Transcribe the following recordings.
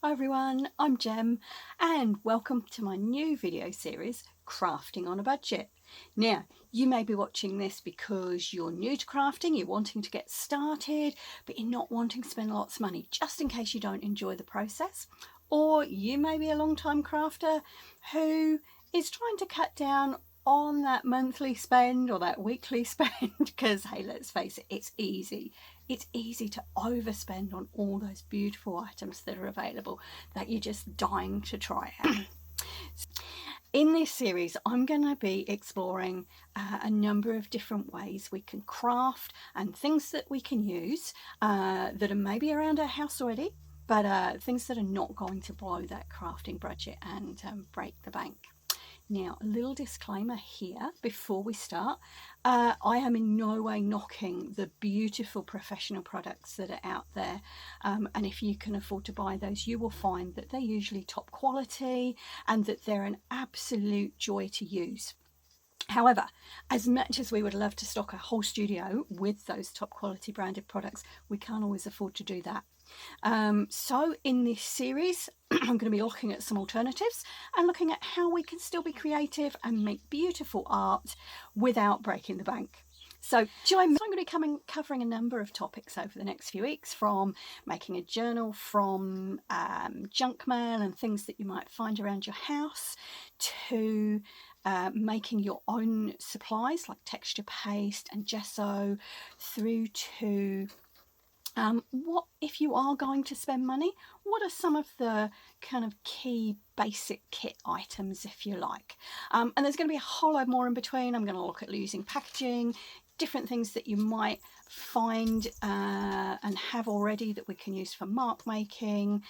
Hi everyone, I'm Jem and welcome to my new video series, Crafting on a Budget. Now, you may be watching this because you're new to crafting, you're wanting to get started, but you're not wanting to spend lots of money just in case you don't enjoy the process. Or you may be a long-time crafter who is trying to cut down on that monthly spend or that weekly spend because, hey, let's face it, it's easy to overspend on all those beautiful items that are available that you're just dying to try out. In this series, I'm going to be exploring a number of different ways we can craft and things that we can use that are maybe around our house already, but things that are not going to blow that crafting budget and break the bank. Now, a little disclaimer here before we start. I am in no way knocking the beautiful professional products that are out there, and if you can afford to buy those, you will find that they're usually top quality and that they're an absolute joy to use. However, as much as we would love to stock a whole studio with those top quality branded products, we can't always afford to do that. So in this series, I'm going to be looking at some alternatives and looking at how we can still be creative and make beautiful art without breaking the bank. So join me. I'm going to be covering a number of topics over the next few weeks, from making a journal from junk mail and things that you might find around your house, to making your own supplies like texture paste and gesso, through to what if you are going to spend money, what are some of the kind of key basic kit items, if you like. And there's going to be a whole lot more in between. I'm going to look at using packaging, different things that you might find and have already that we can use for mark making.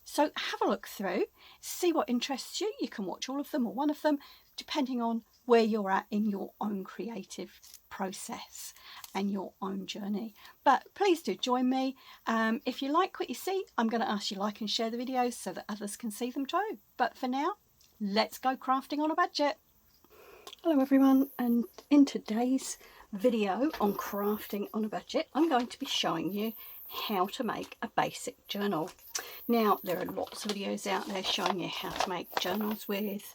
So have a look through, see what interests you. You can watch all of them or one of them, depending on where you're at in your own creative process and your own journey. But please do join me. If you like what you see, I'm going to ask you like and share the videos so that others can see them too. But for now, let's go crafting on a budget. Hello everyone, and in today's video on crafting on a budget, I'm going to be showing you how to make a basic journal. Now, there are lots of videos out there showing you how to make journals with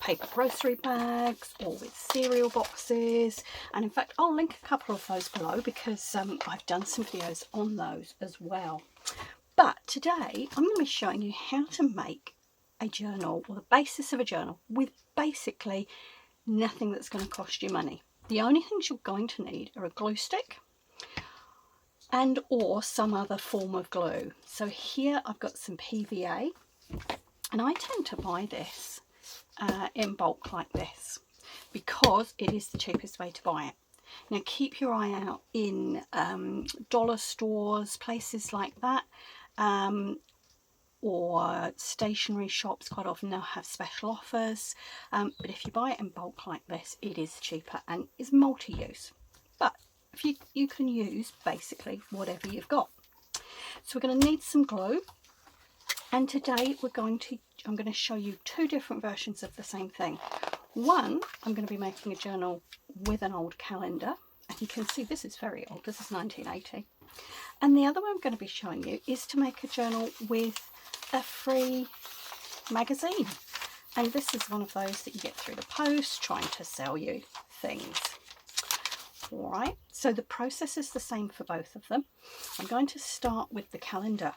paper grocery bags or with cereal boxes, and in fact I'll link a couple of those below because I've done some videos on those as well. But today I'm going to be showing you how to make a journal, or the basis of a journal, with basically nothing that's going to cost you money. The only things you're going to need are a glue stick and or some other form of glue. So here I've got some PVA, and I tend to buy this in bulk like this because it is the cheapest way to buy it. Now keep your eye out in dollar stores, places like that, or stationery shops. Quite often they'll have special offers, but if you buy it in bulk like this, it is cheaper and is multi-use. But if you can use basically whatever you've got. So we're going to need some glue, and today I'm going to show you two different versions of the same thing. One, I'm going to be making a journal with an old calendar, and you can see this is very old, this is 1980. And the other one I'm going to be showing you is to make a journal with a free magazine, and this is one of those that you get through the post trying to sell you things. Alright, so the process is the same for both of them. I'm going to start with the calendar.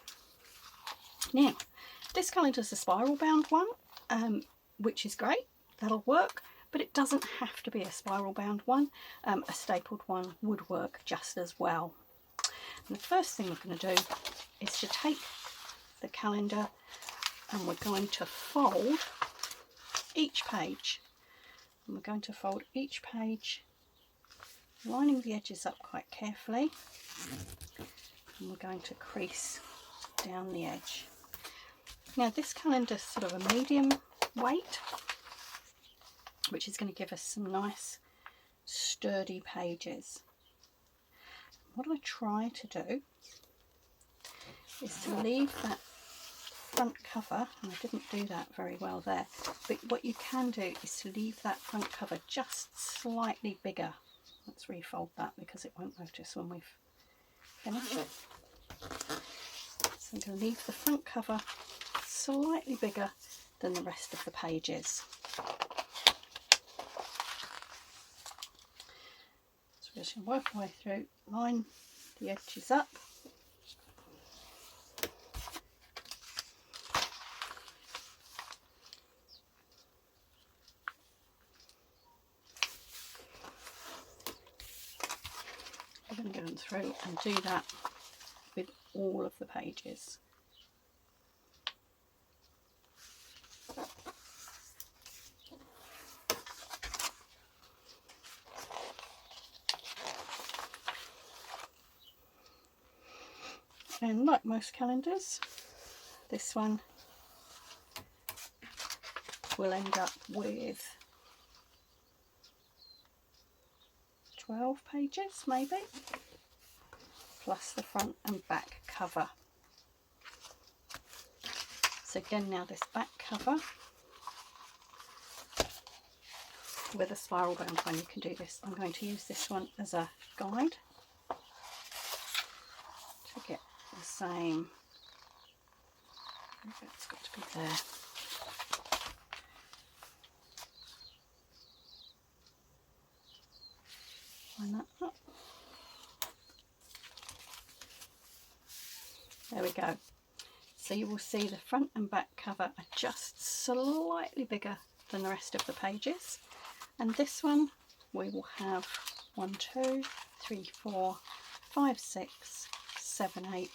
Now, this calendar is a spiral bound one, which is great, that'll work, but it doesn't have to be a spiral bound one. A stapled one would work just as well. And the first thing we're going to do is to take the calendar, and we're going to fold each page. And we're going to fold each page, lining the edges up quite carefully, and we're going to crease down the edge. Now this calendar is sort of a medium weight, which is going to give us some nice sturdy pages. What I try to do is to leave that front cover, and I didn't do that very well there, but what you can do is to leave that front cover just slightly bigger. Let's refold that because it won't notice when we've finished. So I'm going to leave the front cover slightly bigger than the rest of the pages. So we're just going to work our way through, line the edges up. We're going to go through and do that with all of the pages. And like most calendars, this one will end up with 12 pages maybe, plus the front and back cover. So again, now this back cover with a spiral bound one, you can do this. I'm going to use this one as a guide to get the same. It's got to be there. Line that up. There we go. So you will see the front and back cover are just slightly bigger than the rest of the pages. And this one we will have 1, 2, 3, 4, 5, 6, 7, 8,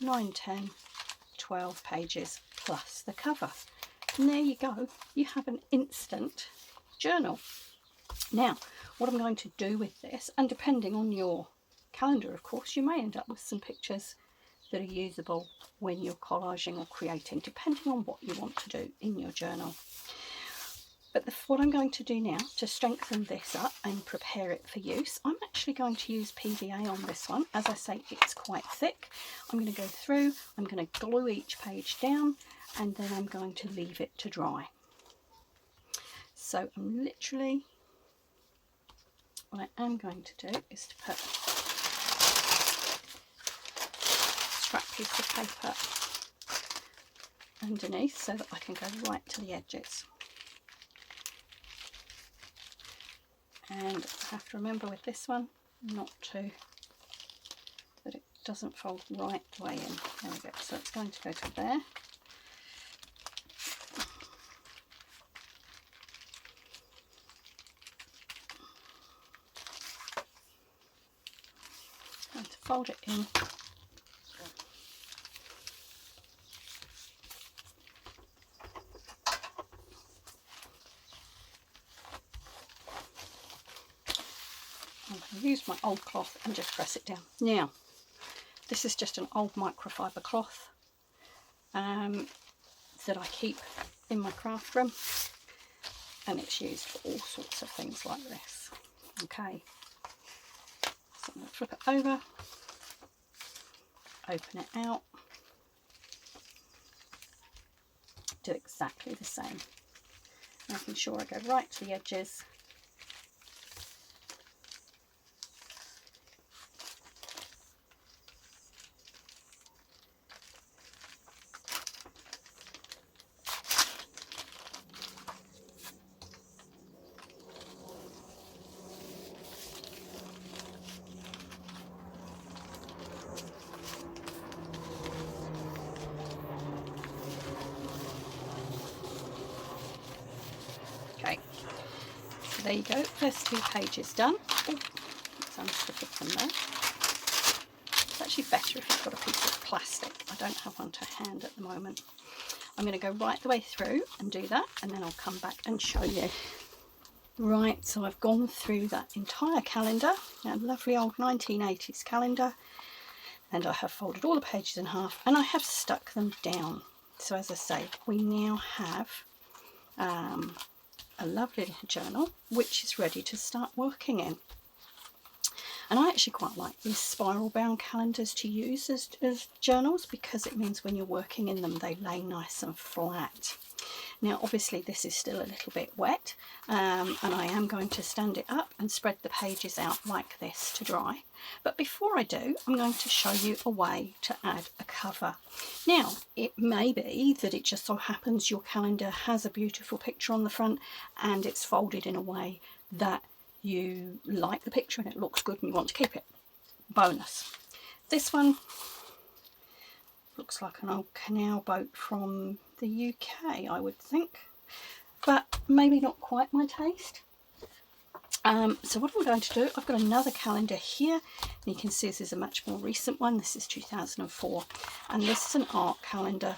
9, 10, 12 pages plus the cover. And there you go, you have an instant journal. Now, what I'm going to do with this, and depending on your calendar of course, you may end up with some pictures that are usable when you're collaging or creating, depending on what you want to do in your journal. But what I'm going to do now to strengthen this up and prepare it for use, I'm actually going to use PVA on this one. As I say, it's quite thick. I'm going to go through, I'm going to glue each page down, and then I'm going to leave it to dry. So I'm literally, what I am going to do is to put a scrap piece of paper underneath so that I can go right to the edges. And I have to remember with this one not to, that it doesn't fold right the way in. There we go. So it's going to go to there. I'm going to fold it in. I'm going to use my old cloth and just press it down. Now, this is just an old microfiber cloth that I keep in my craft room, and it's used for all sorts of things like this. Okay, so I'm going to flip it over, open it out, do exactly the same, making sure I go right to the edges. Okay, so there you go, first 2 pages done. Oh, so I'm just going to put them there. It's actually better if you've got a piece of plastic. I don't have one to hand at the moment. I'm going to go right the way through and do that, and then I'll come back and show you. Right, so I've gone through that entire calendar, a lovely old 1980s calendar, and I have folded all the pages in half and I have stuck them down. So as I say, we now have a lovely little journal which is ready to start working in. And I actually quite like these spiral bound calendars to use as journals, because it means when you're working in them they lay nice and flat. Now obviously this is still a little bit wet, and I am going to stand it up and spread the pages out like this to dry. But before I do, I'm going to show you a way to add a cover. Now it may be that it just so happens your calendar has a beautiful picture on the front and it's folded in a way that you like the picture and it looks good and you want to keep it. Bonus. This one looks like an old canal boat from the UK, I would think, but maybe not quite my taste. So what I'm going to do, I've got another calendar here, and you can see this is a much more recent one. This is 2004, and this is an art calendar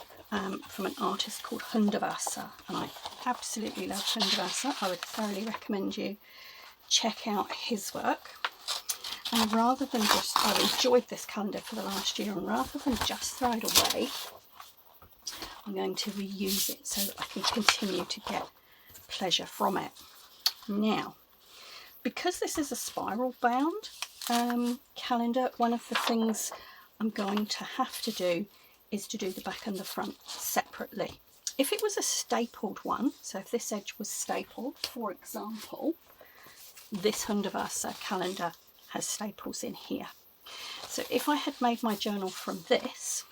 from an artist called Hunderwasser, and I absolutely love Hunderwasser. I would thoroughly recommend you check out his work. And rather than just, I've enjoyed this calendar for the last year, and rather than just throw it away, I'm going to reuse it so that I can continue to get pleasure from it. Now, because this is a spiral bound calendar, one of the things I'm going to have to do is to do the back and the front separately. If it was a stapled one, so if this edge was stapled, for example, this Hunderwasser calendar has staples in here. So if I had made my journal from this,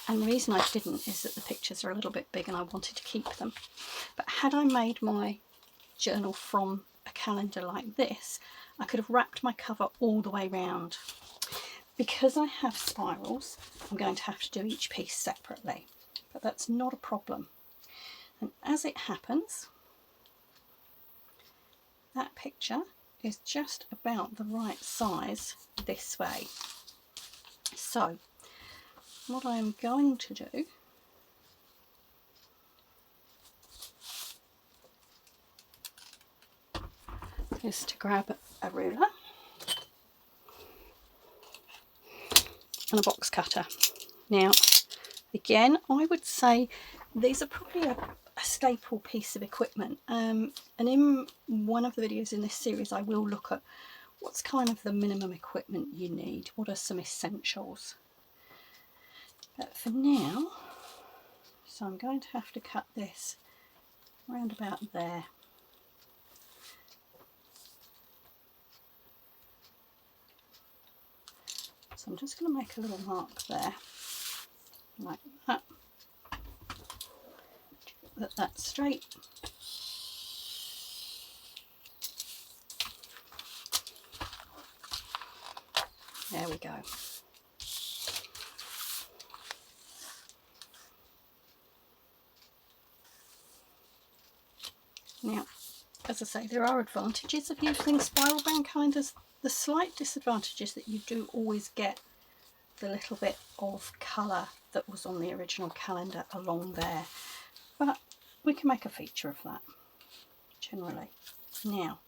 and the reason I didn't is that the pictures are a little bit big and I wanted to keep them, but had I made my journal from a calendar like this, I could have wrapped my cover all the way round. Because I have spirals, I'm going to have to do each piece separately, but that's not a problem. And as it happens, that picture is just about the right size this way. So what I'm going to do is to grab a ruler and a box cutter. Now again, I would say these are probably a staple piece of equipment, and in one of the videos in this series I will look at what's kind of the minimum equipment you need, what are some essentials. But for now, so I'm going to have to cut this around about there. So I'm just going to make a little mark there like that. Put that straight. There we go. Now, as I say, there are advantages of using spiral bound calendars. The slight disadvantage is that you do always get the little bit of colour that was on the original calendar along there. But we can make a feature of that, generally. Now,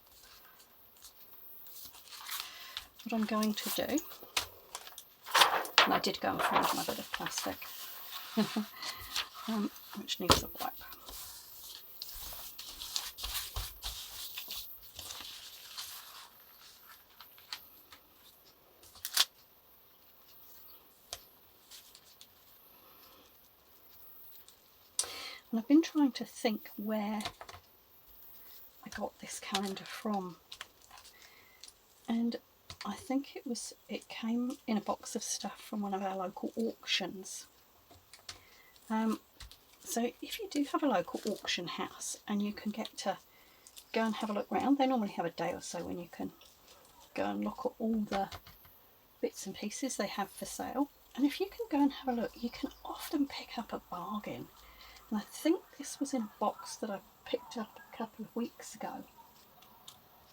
what I'm going to do, and I did go and find my bit of plastic, which needs a wipe. And I've been trying to think where I got this calendar from, and I think it came in a box of stuff from one of our local auctions. So if you do have a local auction house and you can get to go and have a look round, they normally have a day or so when you can go and look at all the bits and pieces they have for sale, and if you can go and have a look, you can often pick up a bargain. And I think this was in a box that I picked up a couple of weeks ago,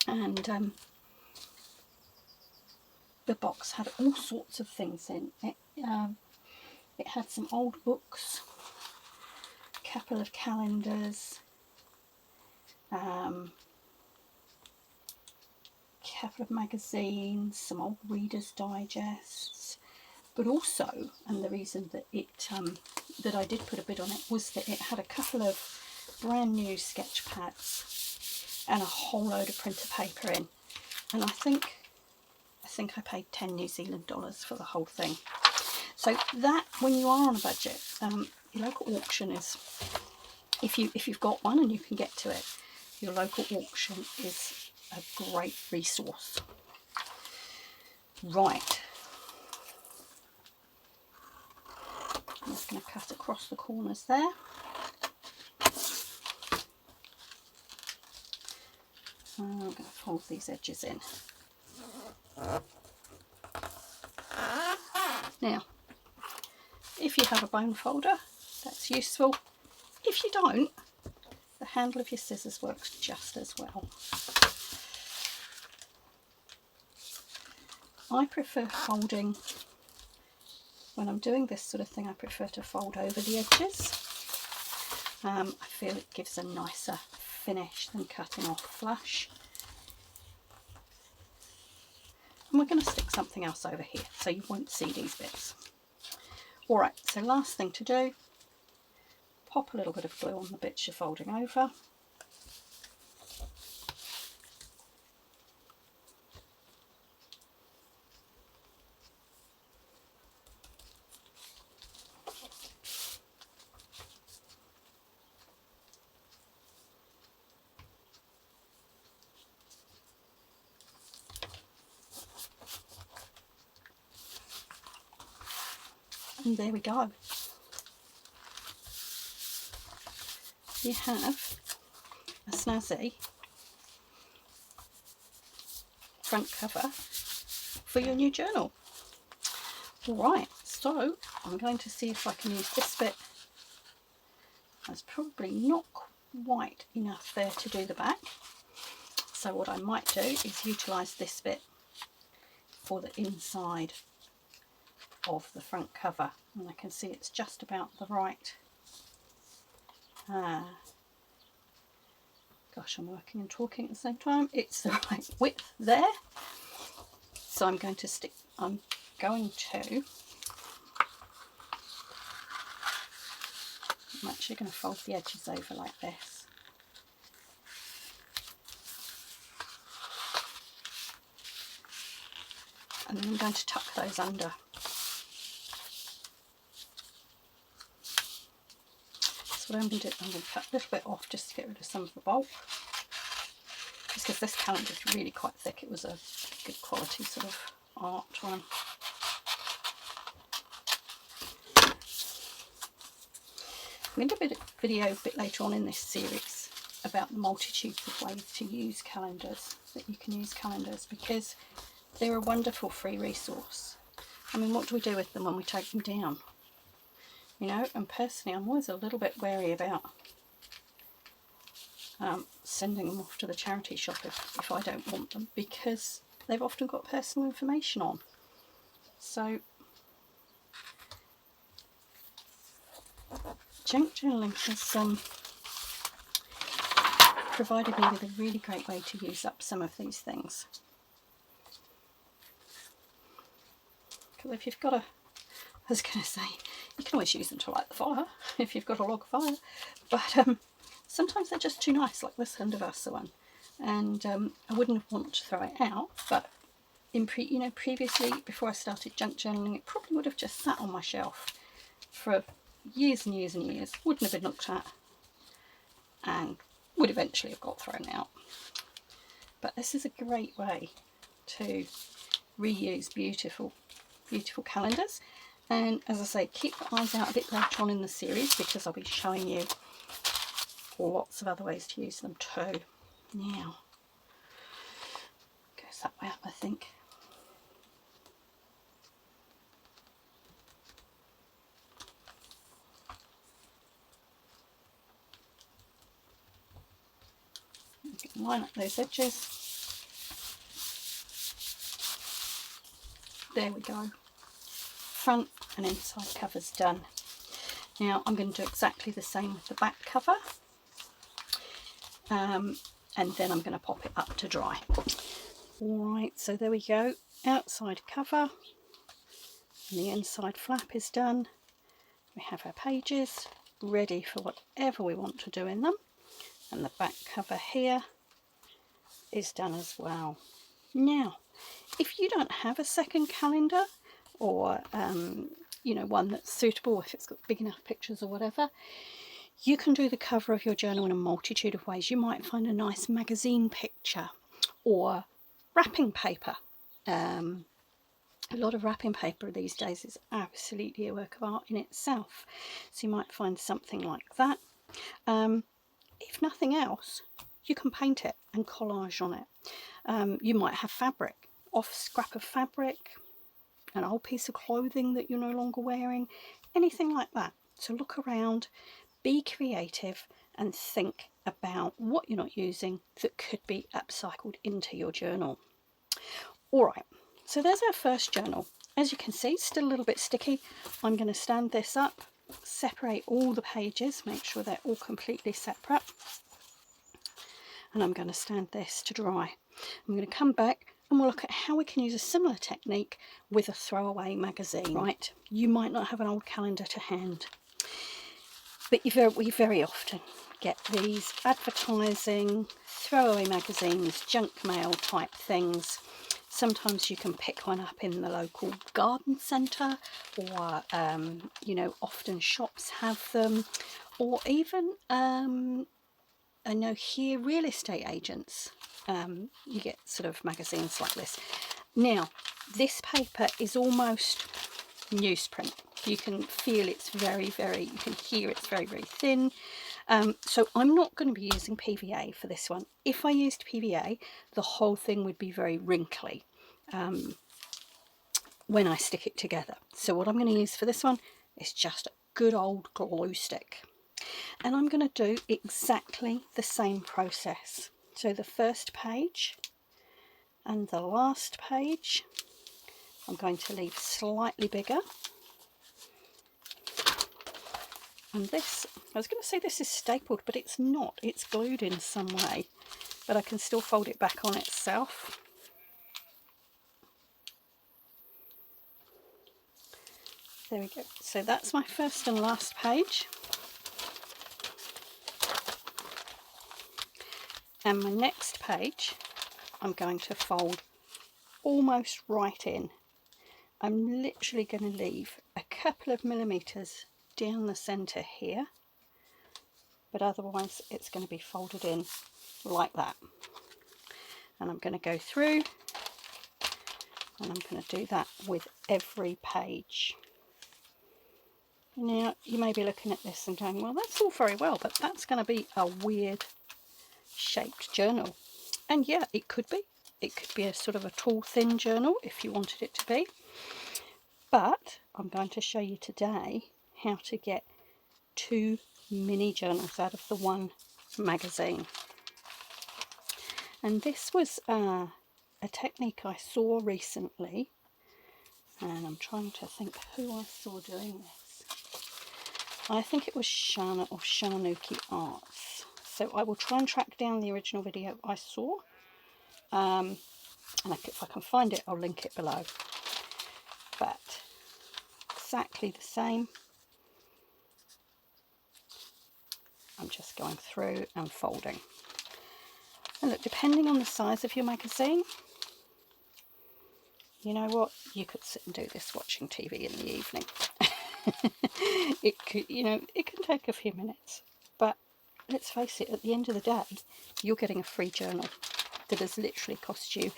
and the box had all sorts of things in it. It had some old books, a couple of calendars, couple of magazines, some old Reader's Digests, but also, and the reason that that I did put a bid on it was that it had a couple of brand new sketch pads and a whole load of printer paper in, and I think I paid 10 New Zealand dollars for the whole thing. So that, when you are on a budget, your local auction is if you've got one and you can get to it, your local auction is a great resource. Right, I'm just going to cut across the corners there. I'm going to fold these edges in. Now, if you have a bone folder, that's useful. If you don't, the handle of your scissors works just as well. I prefer folding, when I'm doing this sort of thing, I prefer to fold over the edges. I feel it gives a nicer finish than cutting off flush. And we're going to stick something else over here so you won't see these bits. Alright, so last thing to do, pop a little bit of glue on the bits you're folding over. And there we go. You have a snazzy front cover for your new journal. Alright, so I'm going to see if I can use this bit. There's probably not quite enough there to do the back. So what I might do is utilise this bit for the inside of the front cover, and I can see it's just about the right gosh, I'm working and talking at the same time. It's the right width there, so I'm going to I'm actually going to fold the edges over like this. And then I'm going to tuck those under. So what I'm going to do, I'm going to cut a little bit off just to get rid of some of the bulk. Just because this calendar is really quite thick, it was a good quality sort of art one. I'm going to do a video a bit later on in this series about the multitudes of ways to use calendars, that you can use calendars, because they're a wonderful free resource. I mean, what do we do with them when we take them down? You know, and personally I'm always a little bit wary about sending them off to the charity shop if I don't want them, because they've often got personal information on. So junk journaling has provided me with a really great way to use up some of these things. Because if you've got I was going to say, you can always use them to light the fire if you've got a log fire, but sometimes they're just too nice, like this Hundertwasser one, and I wouldn't want to throw it out, but previously, before I started junk journaling, it probably would have just sat on my shelf for years and years and years, wouldn't have been looked at, and would eventually have got thrown out. But this is a great way to reuse beautiful calendars. And as I say, keep your eyes out a bit later on in the series, because I'll be showing you lots of other ways to use them too. Now, goes that way up, I think. You can line up those edges. There we go. Front and inside cover's done. Now I'm going to do exactly the same with the back cover, and then I'm going to pop it up to dry. Alright, so there we go, outside cover, and the inside flap is done. We have our pages ready for whatever we want to do in them, and the back cover here is done as well. Now, if you don't have a second calendar, or one that's suitable, if it's got big enough pictures or whatever, You can do the cover of your journal in a multitude of ways. You might find a nice magazine picture or wrapping paper. A lot of wrapping paper these days is absolutely a work of art in itself. So you might find something like that. If nothing else, you can paint it and collage on it. You might have fabric, off scrap of fabric, an old piece of clothing that you're no longer wearing, anything like that. So look around, be creative, and think about what you're not using that could be upcycled into your journal. All right, so there's our first journal. As you can see, it's still a little bit sticky. I'm going to stand this up, separate all the pages, make sure they're all completely separate. And I'm going to stand this to dry. I'm going to come back and we'll look at how we can use a similar technique with a throwaway magazine. Right, you might not have an old calendar to hand, but we very often get these advertising throwaway magazines, junk mail type things. Sometimes you can pick one up in the local garden centre, or you know, often shops have them, or even I know here real estate agents, you get sort of magazines like this. Now this paper is almost newsprint. You can feel it's very, you can hear it's very thin. So I'm not going to be using PVA for this one. If I used PVA, the whole thing would be very wrinkly when I stick it together. So what I'm going to use for this one is just a good old glue stick. And I'm going to do exactly the same process. So the first page and the last page, I'm going to leave slightly bigger. And this, I was going to say this is stapled, but it's not. It's glued in some way, but I can still fold it back on itself. There we go. So that's my first and last page. And my next page, I'm going to fold almost right in. I'm literally going to leave a couple of millimeters down the center here, but otherwise it's going to be folded in like that. And I'm going to go through and I'm going to do that with every page. Now you may be looking at this and going, well, that's all very well, but that's going to be a weird shaped journal. And yeah, it could be. It could be a sort of a tall, thin journal if you wanted it to be. But I'm going to show you today how to get 2 mini journals out of the one magazine. And this was a technique I saw recently, and I'm trying to think who I saw doing this. I think it was Shana of Shanuki Arts. So I will try and track down the original video I saw, and if I can find it, I'll link it below. But exactly the same. I'm just going through and folding. And look, depending on the size of your magazine, you know what, you could sit and do this watching TV in the evening. It could, you know, it can take a few minutes, but let's face it, at the end of the day, you're getting a free journal that has literally cost you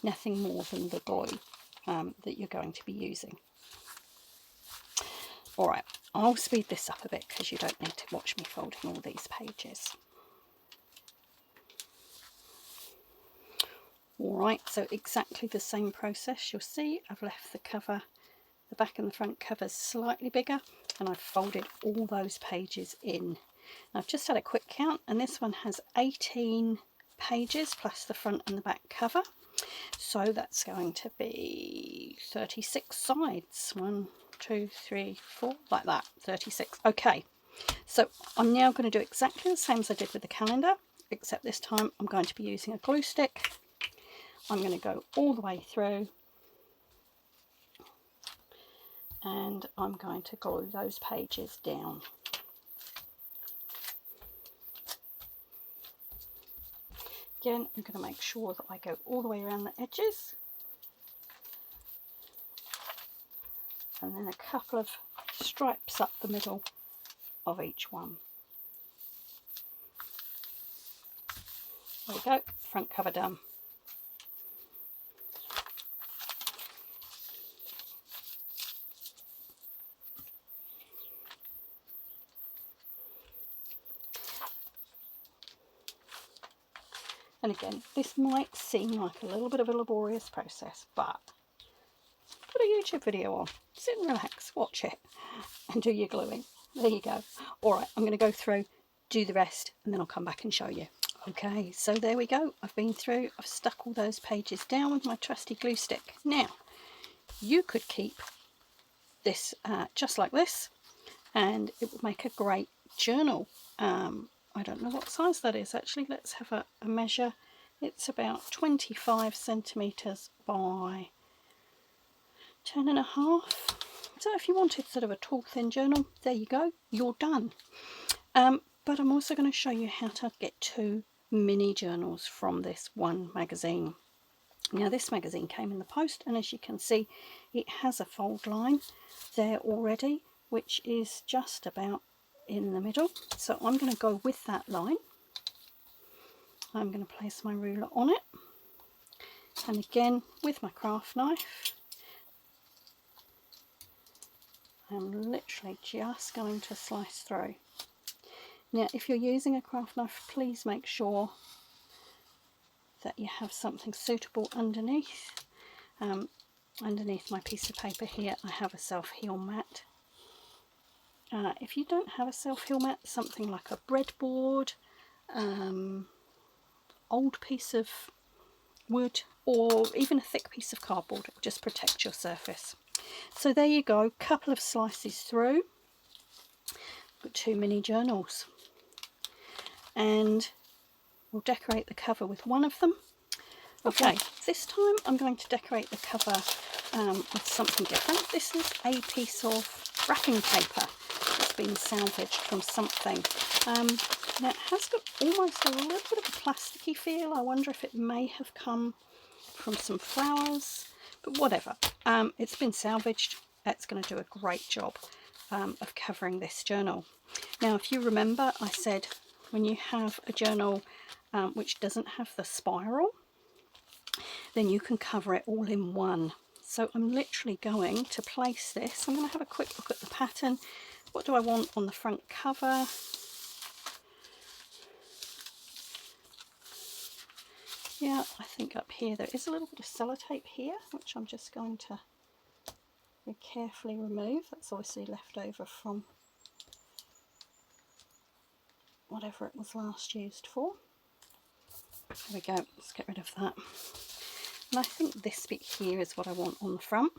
nothing more than the glue that you're going to be using. All right, I'll speed this up a bit because you don't need to watch me folding all these pages. All right, so exactly the same process. You'll see I've left the cover, the back and the front covers slightly bigger, and I've folded all those pages in. I've just had a quick count, and this one has 18 pages plus the front and the back cover. So that's going to be 36 sides. 1, 2, 3, 4, like that, 36. Okay, so I'm now going to do exactly the same as I did with the calendar, except this time I'm going to be using a glue stick. I'm going to go all the way through and I'm going to glue those pages down. Again, I'm going to make sure that I go all the way around the edges, and then a couple of stripes up the middle of each one. There we go, front cover done. And again, this might seem like a little bit of a laborious process, but put a YouTube video on, sit and relax, watch it, and do your gluing. There you go. All right, I'm going to go through, do the rest, and then I'll come back and show you. Okay, so there we go. I've been through, I've stuck all those pages down with my trusty glue stick. Now, you could keep this just like this, and it would make a great journal. I don't know what size that is actually. Let's have a measure. It's about 25 centimetres by 10.5. So if you wanted sort of a tall thin journal, there you go, you're done. But I'm also going to show you how to get 2 mini journals from this one magazine. Now this magazine came in the post, and as you can see, it has a fold line there already, which is just about in the middle. So I'm going to go with that line. I'm going to place my ruler on it, and again with my craft knife, I'm literally just going to slice through. Now if you're using a craft knife, please make sure that you have something suitable underneath. Underneath my piece of paper here I have a self-heal mat. If you don't have a self-heal mat, something like a breadboard, old piece of wood, or even a thick piece of cardboard, it will just protect your surface. So there you go, couple of slices through. Got 2 mini journals, and we'll decorate the cover with one of them. Okay, this time I'm going to decorate the cover with something different. This is a piece of wrapping paper that's been salvaged from something. Now it has got almost a little bit of a plasticky feel. I wonder if it may have come from some flowers, but whatever. It's been salvaged. It's going to do a great job of covering this journal. Now if you remember, I said when you have a journal which doesn't have the spiral, then you can cover it all in one. So I'm literally going to place this. I'm going to have a quick look at the pattern. What do I want on the front cover? Yeah, I think up here there is a little bit of sellotape here, which I'm just going to very carefully remove. That's obviously left over from whatever it was last used for. There we go, let's get rid of that. And I think this bit here is what I want on the front.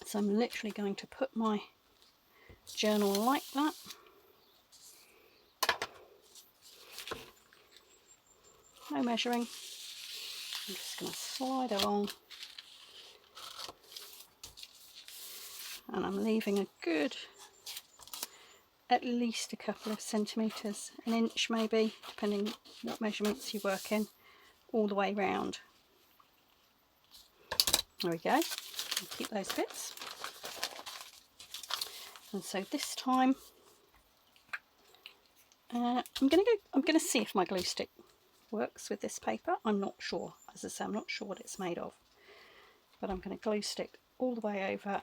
So I'm literally going to put my journal like that. No measuring. I'm just going to slide along. And I'm leaving a good, at least a couple of centimetres, an inch maybe, depending what measurements you work in, all the way round. There we go. I'll keep those bits. And so this time, I'm going to see if my glue stick works with this paper. I'm not sure. As I say, I'm not sure what it's made of. But I'm going to glue stick all the way over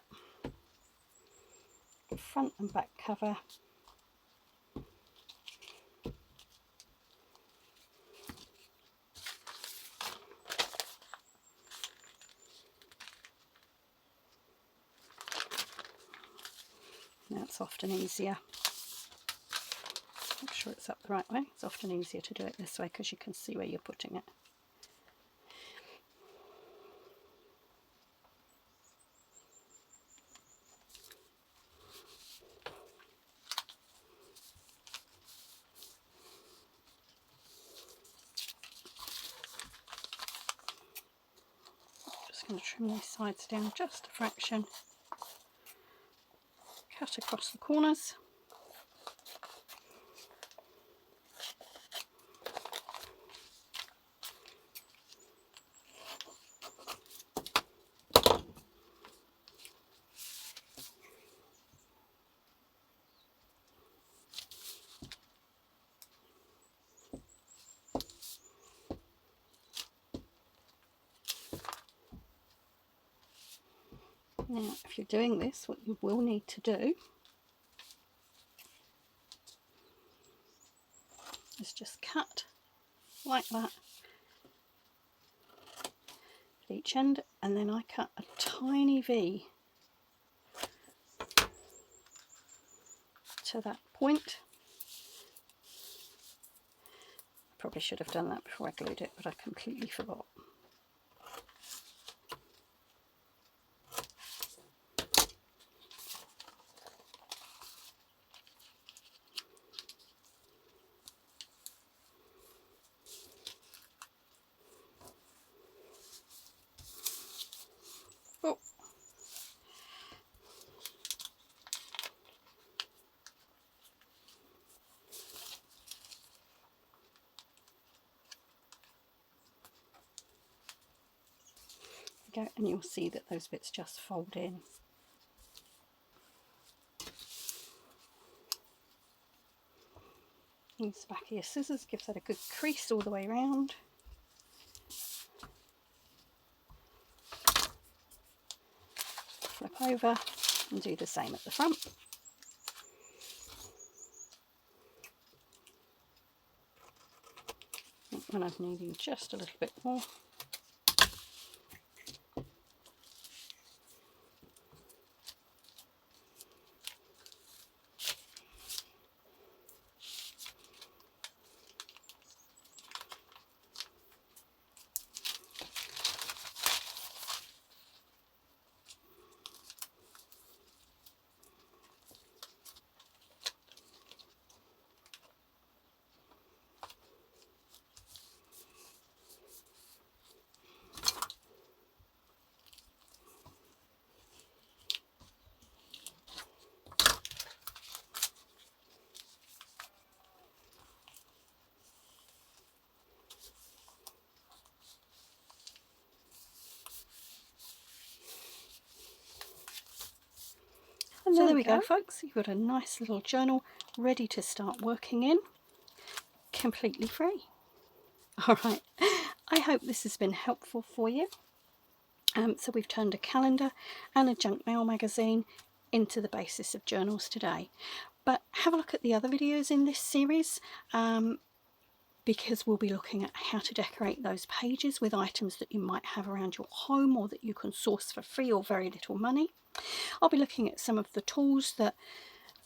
front and back cover. Now it's often easier. Make sure it's up the right way. It's often easier to do it this way because you can see where you're putting it. Just going to trim these sides down just a fraction. Cut across the corners. if you're doing this, what you will need to do is just cut like that at each end, and then I cut a tiny V to that point. Probably should have done that before I glued it, but I completely forgot. Oh. Go, and you'll see that those bits just fold in. Use the back of your scissors, gives that a good crease all the way around. Flip over and do the same at the front. And I'm needing just a little bit more. And so there we go, folks. You've got a nice little journal ready to start working in, completely free. All right, I hope this has been helpful for you. So we've turned a calendar and a junk mail magazine into the basis of journals today. But have a look at the other videos in this series, because we'll be looking at how to decorate those pages with items that you might have around your home or that you can source for free or very little money. I'll be looking at some of the tools that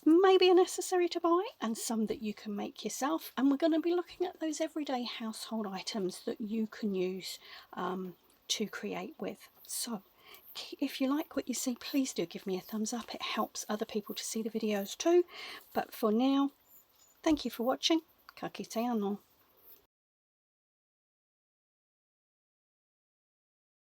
maybe are necessary to buy and some that you can make yourself, and we're going to be looking at those everyday household items that you can use to create with. So if you like what you see, please do give me a thumbs up. It helps other people to see the videos too. But for now, thank you for watching. Ka kite anō.